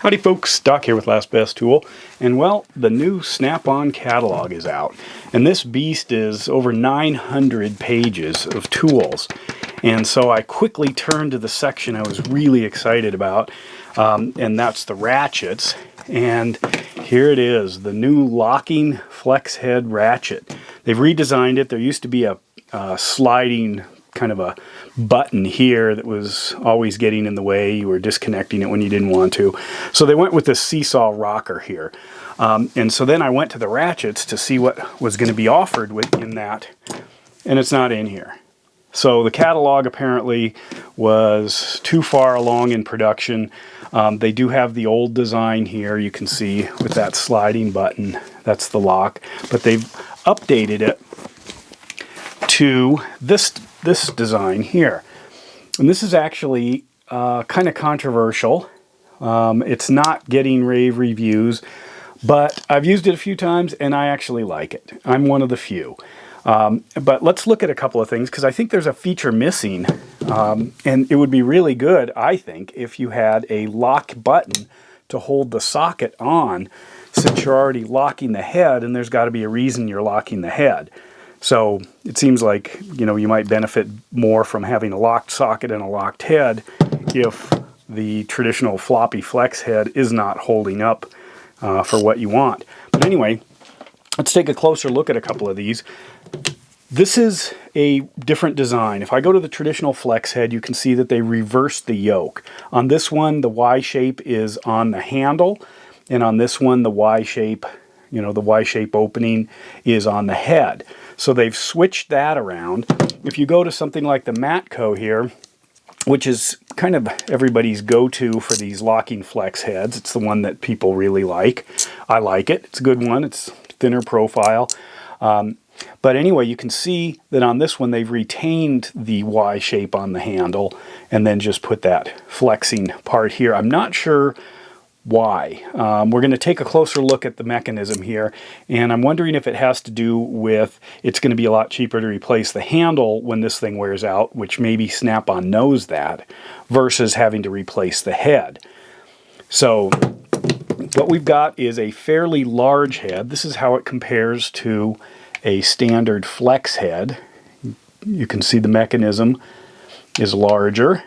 Howdy folks, Doc here with Last Best Tool, and well, the new Snap-on catalog is out, and this beast is over 900 pages of tools, and so I quickly turned to the section I was really excited about, and that's the ratchets, and here it is, the new locking flex head ratchet. They've redesigned it. There used to be a sliding kind of a button here that was always getting in the way. You were disconnecting it when you didn't want to. So they went with this seesaw rocker here. And so then I went to the ratchets to see what was going to be offered in that, and it's not in here. So the catalog apparently was too far along in production. They do have the old design here, you can see, with that sliding button. That's the lock. But they've updated it to this design here. And this is actually kind of controversial. It's not getting rave reviews, but I've used it a few times and I actually like it. I'm one of the few. But let's look at a couple of things, because I think there's a feature missing, and it would be really good, I think, if you had a lock button to hold the socket on, since you're already locking the head, and there's got to be a reason you're locking the head. So it seems like, you know, you might benefit more from having a locked socket and a locked head if the traditional floppy flex head is not holding up for what you want. But anyway, let's take a closer look at a couple of these. This is a different design. If I go to the traditional flex head, you can see that they reversed the yoke. On this one, the Y shape is on the handle, and on this one, the Y shape, you know, the Y-shape opening is on the head. So they've switched that around. If you go to something like the Matco here, which is kind of everybody's go-to for these locking flex heads, it's the one that people really like. I like it. It's a good one. It's thinner profile. But anyway, you can see that on this one they've retained the Y shape on the handle and then just put that flexing part here. I'm not sure why. We're going to take a closer look at the mechanism here, and I'm wondering if it has to do with it's going to be a lot cheaper to replace the handle when this thing wears out, which maybe Snap-on knows that, versus having to replace the head. So what we've got is a fairly large head. This is how it compares to a standard flex head. You can see the mechanism is larger.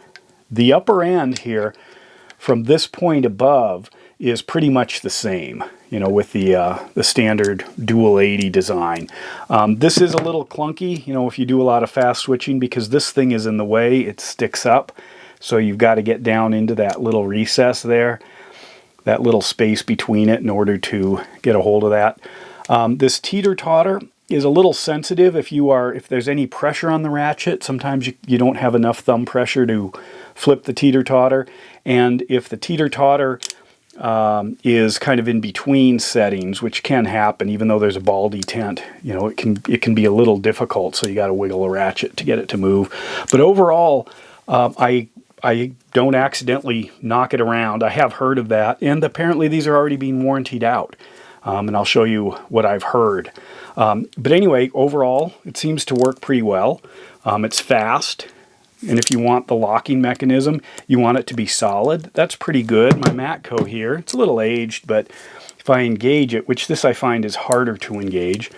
The upper end here from this point above is pretty much the same, you know, with the standard dual 80 design. This is a little clunky, you know, if you do a lot of fast switching, because this thing is in the way, it sticks up. So you've got to get down into that little recess there, that little space between it in order to get a hold of that. This teeter-totter is a little sensitive if there's any pressure on the ratchet. Sometimes you don't have enough thumb pressure to flip the teeter-totter, and if the teeter-totter is kind of in between settings, which can happen even though there's a ball detent, you know, it can be a little difficult, so you got to wiggle a ratchet to get it to move. But overall, I don't accidentally knock it around. I have heard of that, and apparently these are already being warrantied out. And I'll show you what I've heard. But anyway, overall, it seems to work pretty well. It's fast, and if you want the locking mechanism, you want it to be solid. That's pretty good. My Matco here, it's a little aged, but if I engage it, which this I find is harder to engage,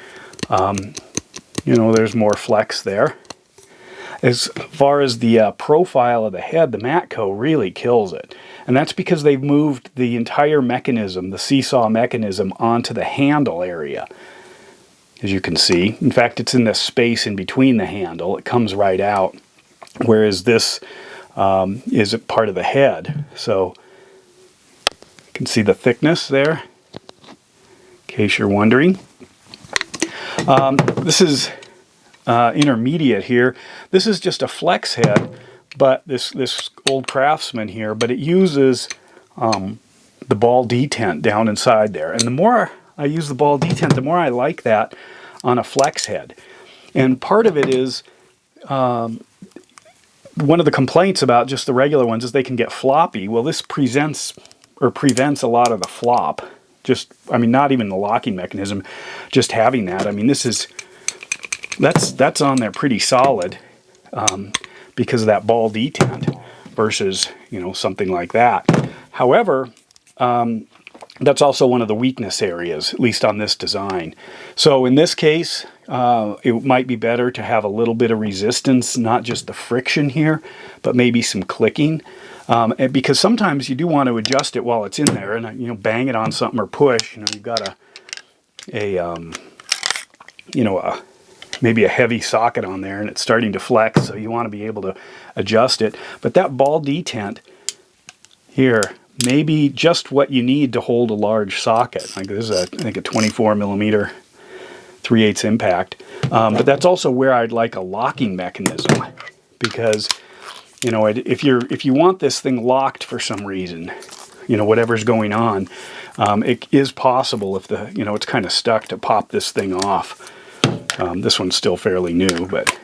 you know, there's more flex there. As far as the profile of the head, the Matco really kills it. And that's because they've moved the entire mechanism, the seesaw mechanism, onto the handle area, as you can see. In fact, it's in the space in between the handle. It comes right out, whereas this is a part of the head. So you can see the thickness there, in case you're wondering. This is intermediate here. This is just a flex head, but this old Craftsman here, but it uses the ball detent down inside there. And the more I use the ball detent, the more I like that on a flex head. And part of it is, one of the complaints about just the regular ones is they can get floppy. Well, this prevents a lot of the flop. Just, I mean, not even the locking mechanism, just having that. I mean, that's on there pretty solid because of that ball detent versus, you know, something like that. However, that's also one of the weakness areas, at least on this design. So in this case, it might be better to have a little bit of resistance, not just the friction here, but maybe some clicking. Because sometimes you do want to adjust it while it's in there, and you know, bang it on something or push. You know, you've got maybe a heavy socket on there, and it's starting to flex, so you want to be able to adjust it. But that ball detent here may be just what you need to hold a large socket. Like this is I think a 24 millimeter 3/8 impact. But that's also where I'd like a locking mechanism, because you know, if you want this thing locked for some reason, you know, whatever's going on, it is possible, if it's kind of stuck, to pop this thing off. This one's still fairly new, but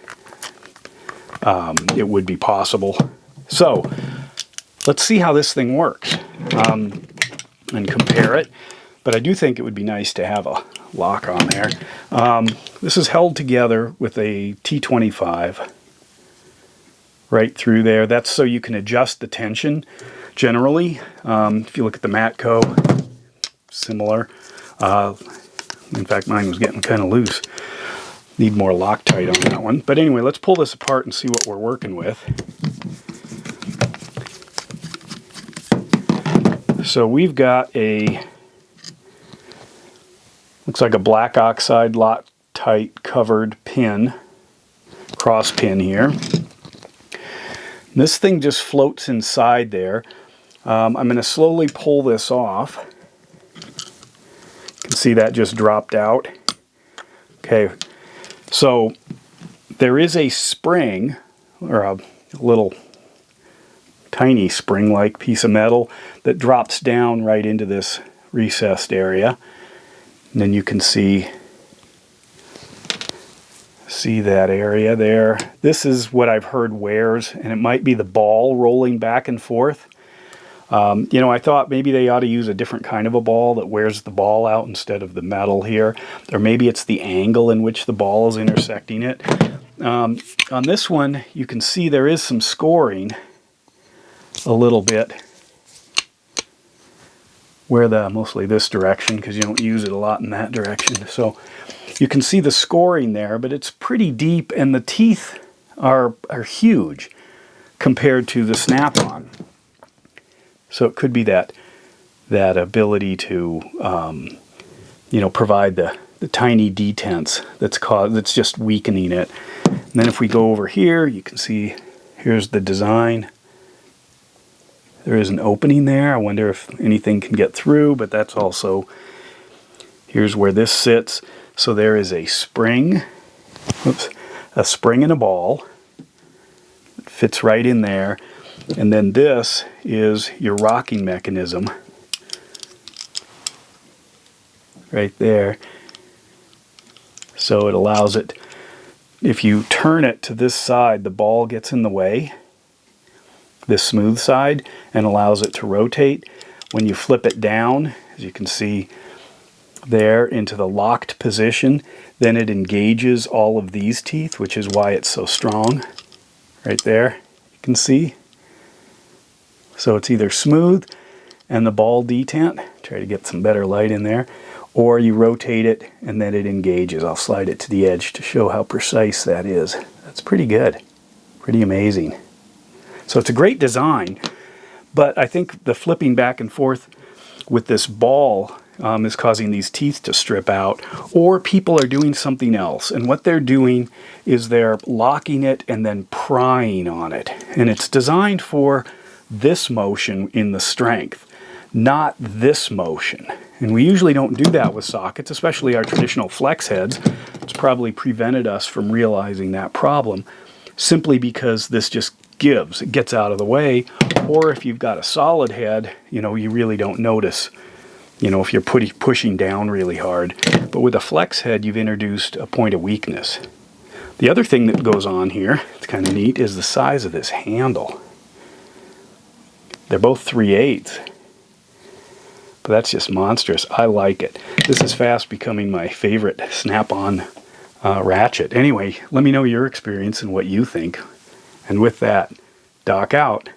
it would be possible. So let's see how this thing works and compare it. But I do think it would be nice to have a lock on there. This is held together with a T25 right through there. That's so you can adjust the tension generally. If you look at the Matco, similar. In fact, mine was getting kind of loose. Need more Loctite on that one. But anyway, let's pull this apart and see what we're working with. So we've got looks like a black oxide Loctite covered pin, cross pin here. This thing just floats inside there. I'm going to slowly pull this off. You can see that just dropped out. Okay, so there is a spring, or a little tiny spring-like piece of metal that drops down right into this recessed area. And then you can see that area there. This is what I've heard wears, and it might be the ball rolling back and forth. I thought maybe they ought to use a different kind of a ball that wears the ball out instead of the metal here. Or maybe it's the angle in which the ball is intersecting it. On this one, you can see there is some scoring a little bit, where mostly this direction, because you don't use it a lot in that direction. So you can see the scoring there, but it's pretty deep, and the teeth are huge compared to the snap-on. So it could be that ability to provide the tiny detents that's just weakening it. And then if we go over here, you can see here's the design. There is an opening there. I wonder if anything can get through, but that's also, here's where this sits. So there is a spring, a spring and a ball. It fits right in there. And then this is your rocking mechanism right there. So it allows it, if you turn it to this side, the ball gets in the way, this smooth side, and allows it to rotate. When you flip it down, as you can see there, into the locked position, then it engages all of these teeth, which is why it's so strong. Right there, you can see. So it's either smooth and the ball detent, try to get some better light in there, or you rotate it and then it engages. I'll slide it to the edge to show how precise that is. That's pretty good, pretty amazing. So it's a great design, but I think the flipping back and forth with this ball is causing these teeth to strip out, or people are doing something else. And what they're doing is they're locking it and then prying on it. And it's designed for this motion in the strength, not this motion. And we usually don't do that with sockets, especially our traditional flex heads. It's probably prevented us from realizing that problem, simply because this just gives. It gets out of the way. Or if you've got a solid head, you really don't notice, if you're pushing down really hard. But with a flex head, you've introduced a point of weakness. The other thing that goes on here, it's kind of neat, is the size of this handle. They're both 3/8, but that's just monstrous. I like it. This is fast becoming my favorite snap-on ratchet. Anyway, let me know your experience and what you think. And with that, Doc out.